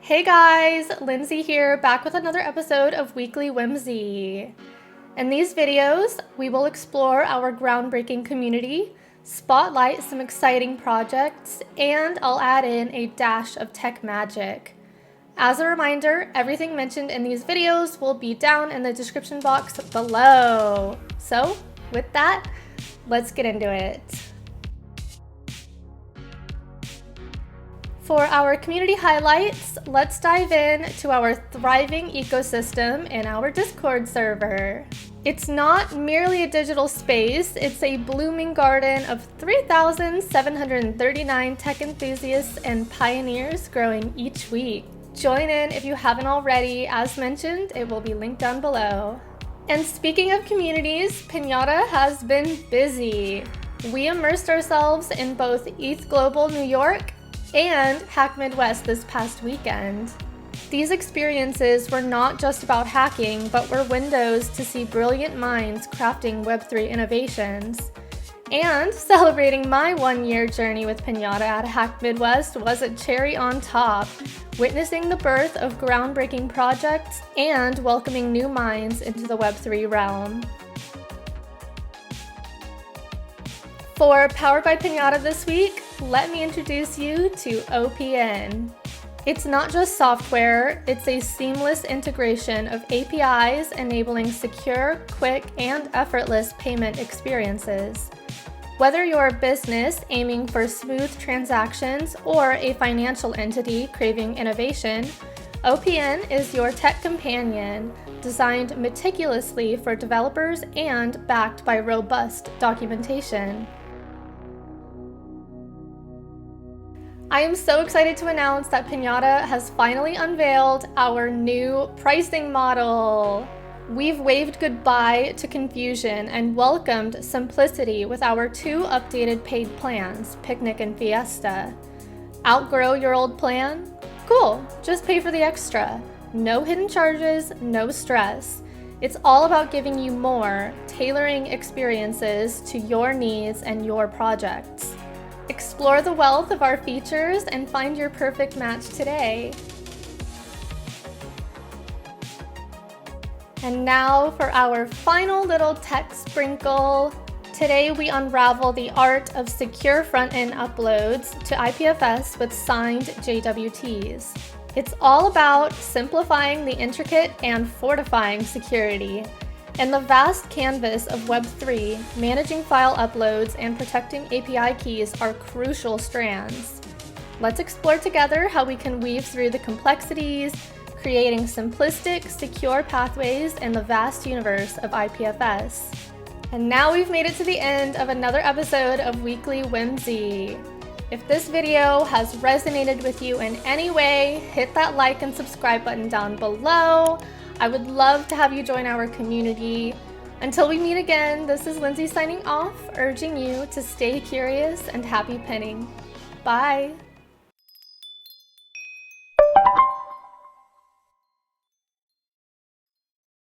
Hey guys, Lindsey here, back with another episode of Weekly Whimsy. In these videos, we will explore our groundbreaking community, spotlight some exciting projects, and I'll add in a dash of tech magic. As a reminder, everything mentioned in these videos will be down in the description box below. So, with that, let's get into it. For our community highlights, let's dive in to our thriving ecosystem in our Discord server. It's not merely a digital space, it's a blooming garden of 3,739 tech enthusiasts and pioneers growing each week. Join in if you haven't already. As mentioned, it will be linked down below. And speaking of communities, Pinata has been busy. We immersed ourselves in both ETH Global New York and Hack Midwest this past weekend. These experiences were not just about hacking, but were windows to see brilliant minds crafting Web3 innovations. And celebrating my one-year journey with Pinata at Hack Midwest was a cherry on top, witnessing the birth of groundbreaking projects and welcoming new minds into the Web3 realm. For Powered by Pinata this week, let me introduce you to OPN. It's not just software, it's a seamless integration of APIs enabling secure, quick, and effortless payment experiences. Whether you're a business aiming for smooth transactions or a financial entity craving innovation, OPN is your tech companion, designed meticulously for developers and backed by robust documentation. I am so excited to announce that Pinata has finally unveiled our new pricing model. We've waved goodbye to confusion and welcomed simplicity with our two updated paid plans, Picnic and Fiesta. Outgrow your old plan? Cool, just pay for the extra. No hidden charges, no stress. It's all about giving you more, tailoring experiences to your needs and your projects. Explore the wealth of our features and find your perfect match today. And now for our final little tech sprinkle. Today we unravel the art of secure front-end uploads to IPFS with signed JWTs. It's all about simplifying the intricate and fortifying security. In the vast canvas of Web3, managing file uploads and protecting API keys are crucial strands. Let's explore together how we can weave through the complexities, creating simplistic, secure pathways in the vast universe of IPFS. And now we've made it to the end of another episode of Weekly Whimsy. If this video has resonated with you in any way, hit that like and subscribe button down below. I would love to have you join our community. Until we meet again, this is Lindsey signing off, urging you to stay curious and happy pinning. Bye!